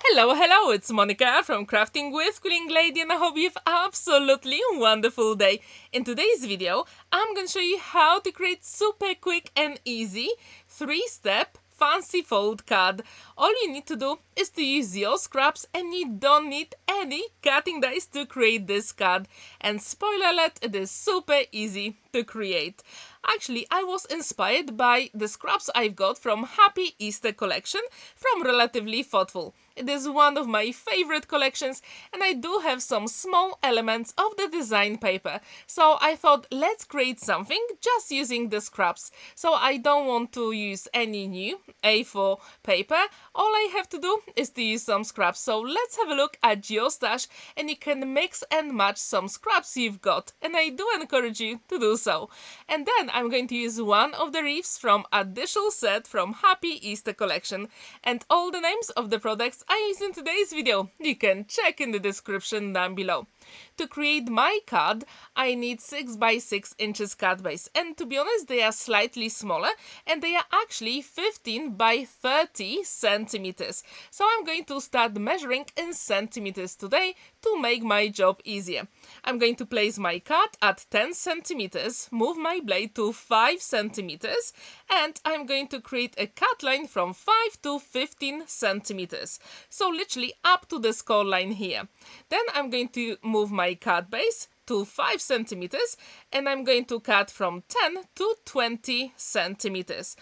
Hello, it's Monica from Crafting with Quilling Lady, and I hope you have absolutely wonderful day. In today's video, I'm going to show you how to create super quick and easy 3-step fancy fold card. All you need to do is to use your scraps, and you don't need any cutting dice to create this card. And spoiler alert, it is super easy to create. Actually, I was inspired by the scraps I've got from Happy Easter collection from Relatively Thoughtful. It is one of my favorite collections, and I do have some small elements of the design paper. So I thought, let's create something just using the scraps. So I don't want to use any new A4 paper. All I have to do is to use some scraps. So let's have a look at your stash, and you can mix and match some scraps you've got. And I do encourage you to do so. And then I'm going to use one of the wreaths from a digital set from Happy Easter collection. And all the names of the products I use in today's video you can check in the description down below. To create my card, I need 6 by 6 inches card base, and to be honest, they are slightly smaller, and they are actually 15 by 30 centimeters. So I'm going to start measuring in centimeters today to make my job easier. I'm going to place my card at 10 centimeters, move my blade to 5 centimeters, and I'm going to create a cut line from 5 to 15 centimeters. So literally up to the score line here. Then I'm going to move my card base to 5 centimeters, and I'm going to cut from 10 to 20 centimeters.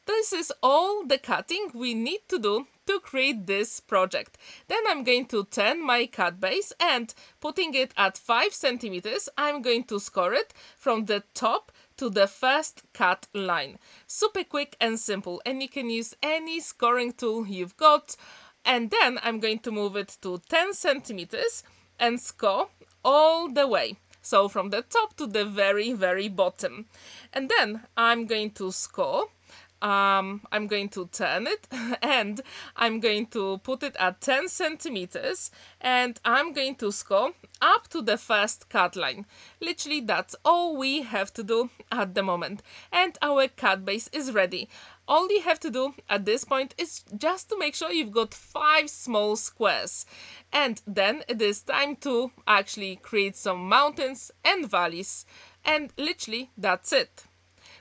This is all the cutting we need to do to create this project. Then I'm going to turn my cut base, and putting it at 5 centimeters, I'm going to score it from the top to the first cut line. Super quick and simple, and you can use any scoring tool you've got. And then I'm going to move it to 10 centimeters and score all the way. So from the top to the very bottom. And then I'm going to score. I'm going to turn it, and I'm going to put it at 10 centimeters, and I'm going to score up to the first cut line. Literally, that's all we have to do at the moment, and our cut base is ready. All you have to do at this point is just to make sure you've got 5 small squares, and then it is time to actually create some mountains and valleys, and literally that's it.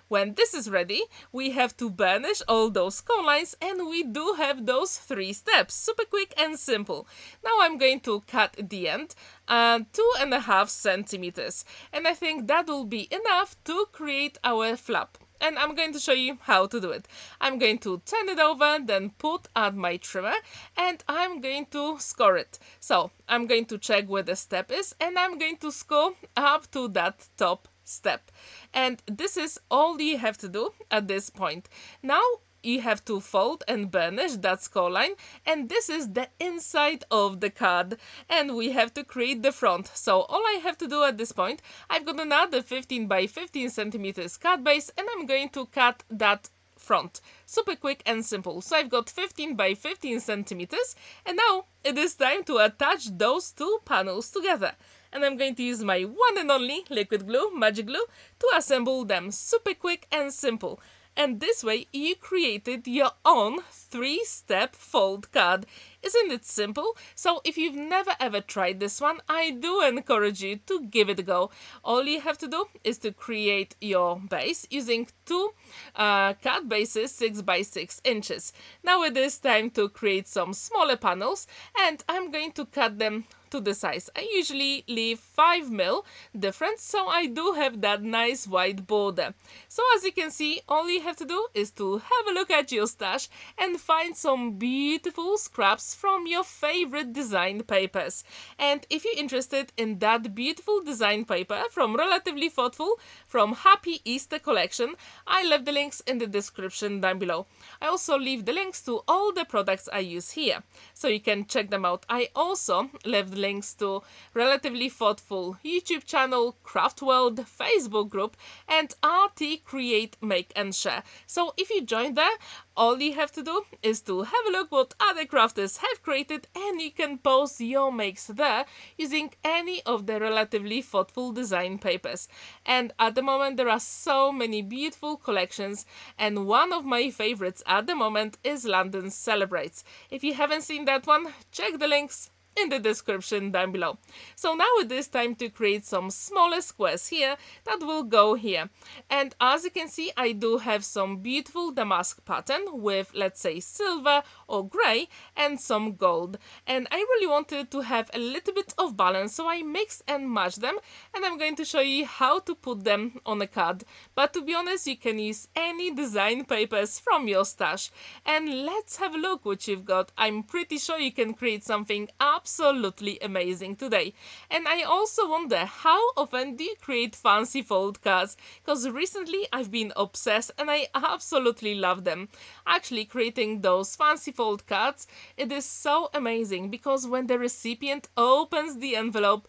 When this is ready, we have to burnish all those score lines, and we do have those 3 steps. Super quick and simple. Now I'm going to cut the end 2.5 centimeters, and I think that will be enough to create our flap. And I'm going to show you how to do it. I'm going to turn it over, then put out my trimmer, and I'm going to score it. So I'm going to check where the step is, and I'm going to score up to that top step. And this is all you have to do at this point. Now you have to fold and burnish that score line, and this is the inside of the card, and we have to create the front. So all I have to do at this point, I've got another 15 by 15 centimeters card base, and I'm going to cut that front. Super quick and simple. So I've got 15 by 15 centimeters, and now it is time to attach those 2 panels together. And I'm going to use my one and only liquid glue, magic glue, to assemble them. Super quick and simple. And this way you created your own 3-step fold card. Isn't it simple? So if you've never ever tried this one, I do encourage you to give it a go. All you have to do is to create your base using 2 cut bases 6 by 6 inches. Now it is time to create some smaller panels, and I'm going to cut them to the size. I usually leave 5 mil difference, so I do have that nice white border. So as you can see, all you have to do is to have a look at your stash and find some beautiful scraps from your favorite design papers. And if you're interested in that beautiful design paper from Relatively Thoughtful from Happy Easter collection, I left the links in the description down below. I also leave the links to all the products I use here, so you can check them out. I also left links to Relatively Thoughtful YouTube channel, Craft World Facebook group, and RT Create, Make and Share. So if you join there, all you have to do is to have a look what other crafters have created, and you can post your makes there using any of the Relatively Thoughtful design papers. And at the moment there are so many beautiful collections, and one of my favorites at the moment is London Celebrates. If you haven't seen that one, check the links in the description down below. So now it is time to create some smaller squares here that will go here. And as you can see, I do have some beautiful damask pattern with, let's say, silver or grey and some gold. And I really wanted to have a little bit of balance, so I mix and match them, and I'm going to show you how to put them on a card. But to be honest, you can use any design papers from your stash. And let's have a look what you've got. I'm pretty sure you can create something absolutely amazing today. And I also wonder, how often do you create fancy fold cards? Because recently I've been obsessed and I absolutely love them. Actually, creating those fancy fold cards, it is so amazing because when the recipient opens the envelope,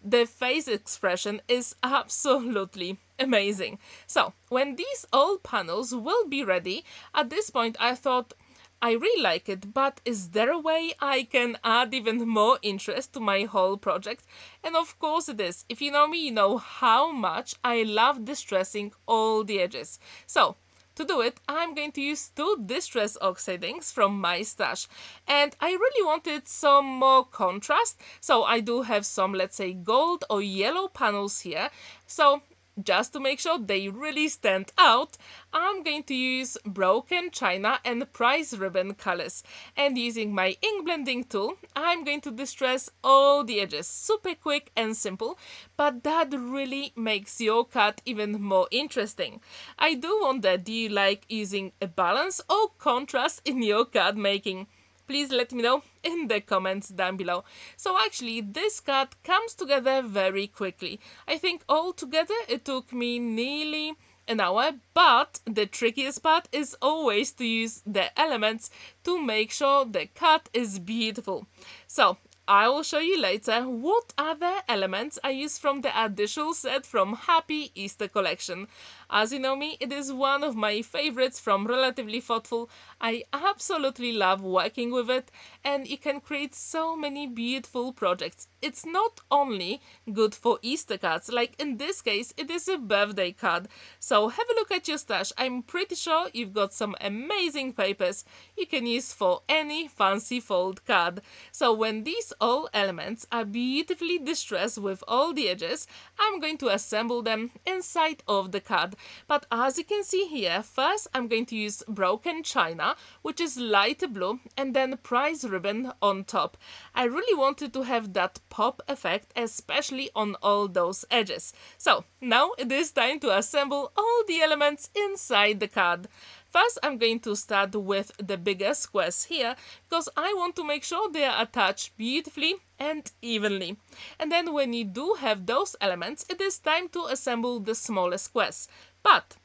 the face expression is absolutely amazing. So when these old panels will be ready, at this point I thought, I really like it, but is there a way I can add even more interest to my whole project? And of course it is. If you know me, you know how much I love distressing all the edges. So to do it, I'm going to use 2 distress oxide inks from my stash. And I really wanted some more contrast, so I do have some, let's say, gold or yellow panels here. So just to make sure they really stand out, I'm going to use broken china and prize ribbon colors. And using my ink blending tool, I'm going to distress all the edges. Super quick and simple, but that really makes your card even more interesting. I do wonder, do you like using a balance or contrast in your card making? Please let me know in the comments down below. So actually, this card comes together very quickly. I think altogether it took me nearly an hour, but the trickiest part is always to use the elements to make sure the card is beautiful. So I will show you later what other elements I use from the additional set from Happy Easter collection. As you know me, it is one of my favorites from Relatively Thoughtful. I absolutely love working with it, and you can create so many beautiful projects. It's not only good for Easter cards, like in this case it is a birthday card. So have a look at your stash. I'm pretty sure you've got some amazing papers you can use for any fancy fold card. So when these all elements are beautifully distressed with all the edges, I'm going to assemble them inside of the card. But as you can see here, first I'm going to use broken china, which is lighter blue, and then prize ribbon on top. I really wanted to have that pop effect, especially on all those edges. So now it is time to assemble all the elements inside the card. First, I'm going to start with the bigger squares here, because I want to make sure they are attached beautifully and evenly. And then when you do have those elements, it is time to assemble the smaller squares. But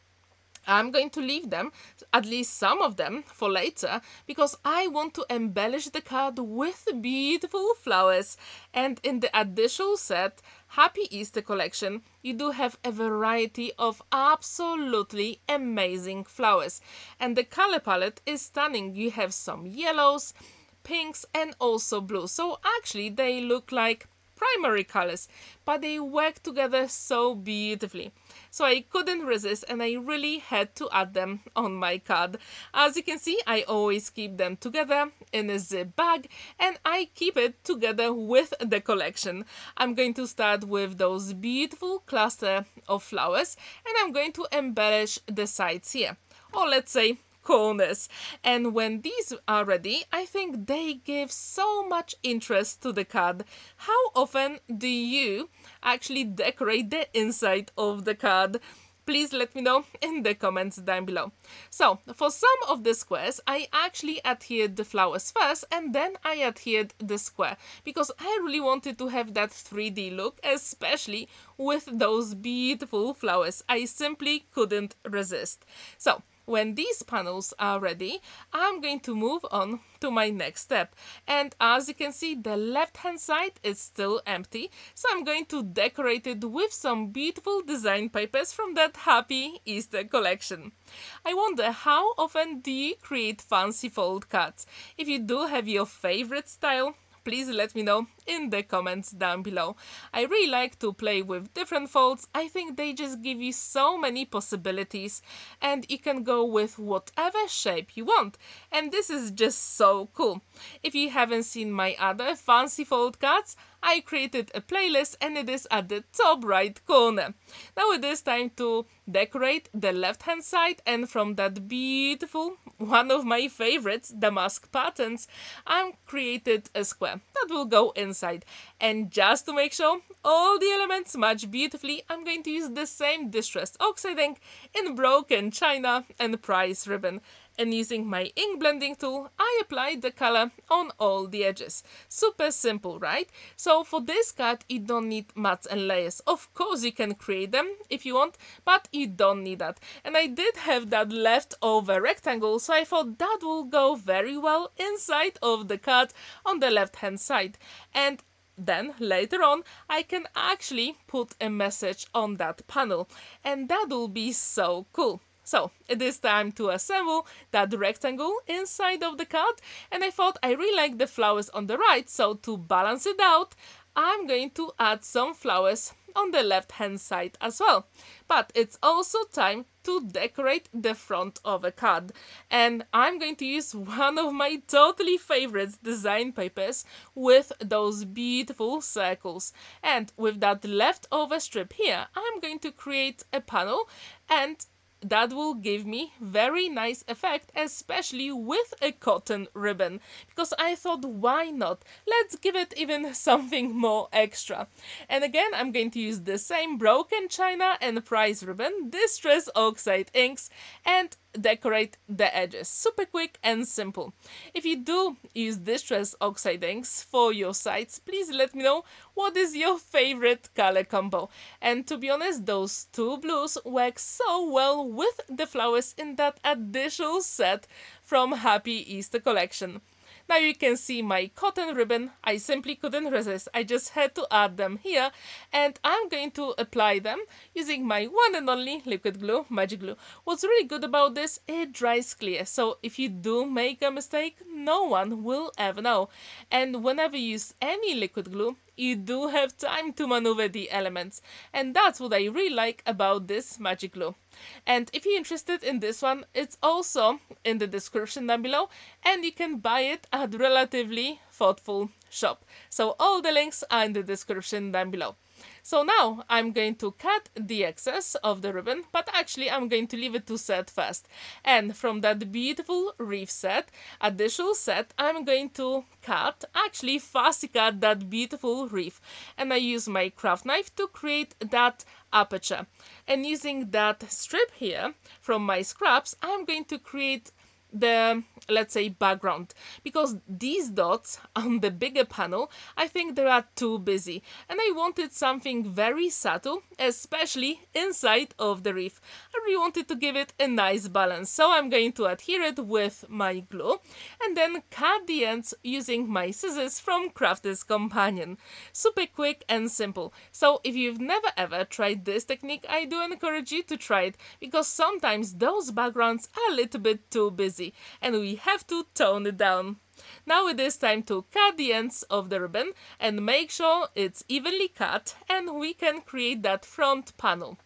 I'm going to leave them, at least some of them, for later, because I want to embellish the card with beautiful flowers. And in the additional set, Happy Easter collection, you do have a variety of absolutely amazing flowers. And the color palette is stunning. You have some yellows, pinks, and also blue. So actually they look like primary colors, but they work together so beautifully. So I couldn't resist and I really had to add them on my card. As you can see, I always keep them together in a zip bag, and I keep it together with the collection. I'm going to start with those beautiful cluster of flowers, and I'm going to embellish the sides here, or let's say corners. And when these are ready, I think they give so much interest to the card. How often do you actually decorate the inside of the card? Please let me know in the comments down below. So for some of the squares, I actually adhered the flowers first and then I adhered the square, because I really wanted to have that 3D look, especially with those beautiful flowers. I simply couldn't resist. So when these panels are ready, I'm going to move on to my next step. And as you can see, the left hand side is still empty, so I'm going to decorate it with some beautiful design papers from that Happy Easter collection. I wonder, how often do you create fancy fold cards? If you do have your favorite style, please let me know in the comments down below. I really like to play with different folds. I think they just give you so many possibilities, and you can go with whatever shape you want. And this is just so cool. If you haven't seen my other fancy fold cards, I created a playlist and it is at the top right corner. Now it is time to decorate the left hand side, and from that beautiful, one of my favorites, damask patterns, I created a square that will go inside. And just to make sure all the elements match beautifully, I'm going to use the same distressed oxide ink in broken china and prize ribbon. And using my ink blending tool, I applied the color on all the edges. Super simple, right? So for this card, you don't need mats and layers. Of course, you can create them if you want, but you don't need that. And I did have that leftover rectangle, so I thought that will go very well inside of the card on the left hand side. And then later on, I can actually put a message on that panel, and that will be so cool. So it is time to assemble that rectangle inside of the card, and I thought I really like the flowers on the right, so to balance it out, I'm going to add some flowers on the left hand side as well. But it's also time to decorate the front of a card, and I'm going to use one of my totally favorites design papers with those beautiful circles. And with that leftover strip here, I'm going to create a panel, and that will give me very nice effect, especially with a cotton ribbon, because I thought, why not? Let's give it even something more extra. And again, I'm going to use the same broken china and prize ribbon, distress oxide inks, and decorate the edges. Super quick and simple. If you do use distress oxide inks for your sites, please let me know what is your favorite color combo. And to be honest, those two blues work so well with the flowers in that additional set from Happy Easter collection. Now you can see my cotton ribbon. I simply couldn't resist. I just had to add them here, and I'm going to apply them using my one and only liquid glue, magic glue. What's really good about this, it dries clear, so if you do make a mistake, no one will ever know. And whenever you use any liquid glue, you do have time to maneuver the elements, and that's what I really like about this magic glue. And if you're interested in this one, it's also in the description down below, and you can buy it at relatively thoughtful shop. So all the links are in the description down below. So now I'm going to cut the excess of the ribbon, but actually I'm going to leave it to set first. And from that beautiful reef set, additional set, I'm going to actually fussy cut that beautiful reef. And I use my craft knife to create that aperture. And using that strip here from my scraps, I'm going to create the, let's say, background, because these dots on the bigger panel, I think they are too busy, and I wanted something very subtle, especially inside of the reef. I really wanted to give it a nice balance, so I'm going to adhere it with my glue and then cut the ends using my scissors from Crafter's Companion. Super quick and simple. So if you've never ever tried this technique, I do encourage you to try it, because sometimes those backgrounds are a little bit too busy and we have to tone it down. Now it is time to cut the ends of the ribbon and make sure it's evenly cut, and we can create that front panel.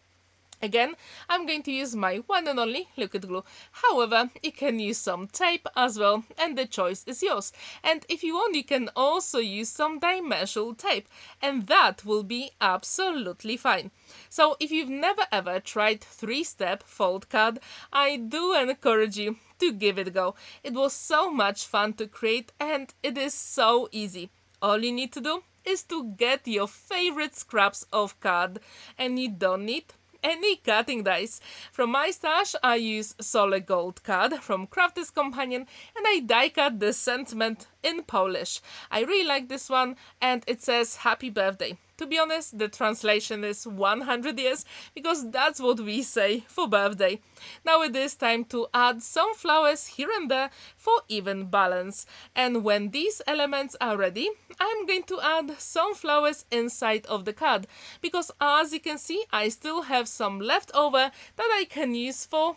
Again, I'm going to use my one and only liquid glue. However, you can use some tape as well, and the choice is yours. And if you want, you can also use some dimensional tape, and that will be absolutely fine. So if you've never ever tried 3-step fold card, I do encourage you to give it a go. It was so much fun to create, and it is so easy. All you need to do is to get your favorite scraps of card, and you don't need any cutting dies. From my stash, I use solid gold card from Crafter's Companion, and I die cut the sentiment in Polish. I really like this one, and it says happy birthday. To be honest, the translation is 100 years because that's what we say for birthday. Now it is time to add some flowers here and there for even balance. And when these elements are ready, I'm going to add some flowers inside of the card because as you can see, I still have some left over that I can use for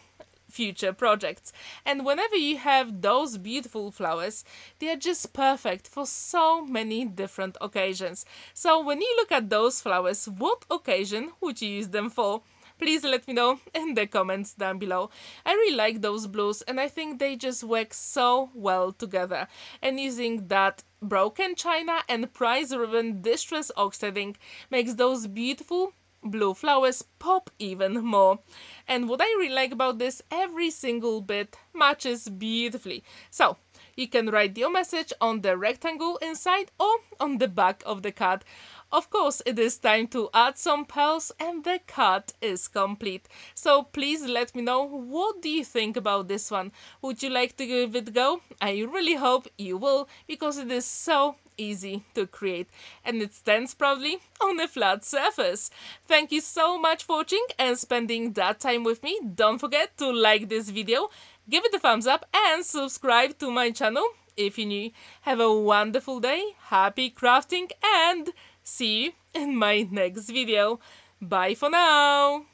future projects. And whenever you have those beautiful flowers, they are just perfect for so many different occasions. So when you look at those flowers, what occasion would you use them for? Please let me know in the comments down below. I really like those blues and I think they just work so well together. And using that broken china and prize ribbon distress oxide ink makes those beautiful blue flowers pop even more. And what I really like about this, every single bit matches beautifully. So you can write your message on the rectangle inside or on the back of the card. Of course, it is time to add some pearls and the card is complete. So please let me know, what do you think about this one? Would you like to give it a go? I really hope you will, because it is so easy to create and it stands proudly on a flat surface. Thank you so much for watching and spending that time with me. Don't forget to like this video, give it a thumbs up and subscribe to my channel if you're new. Have a wonderful day, happy crafting, and see you in my next video. Bye for now!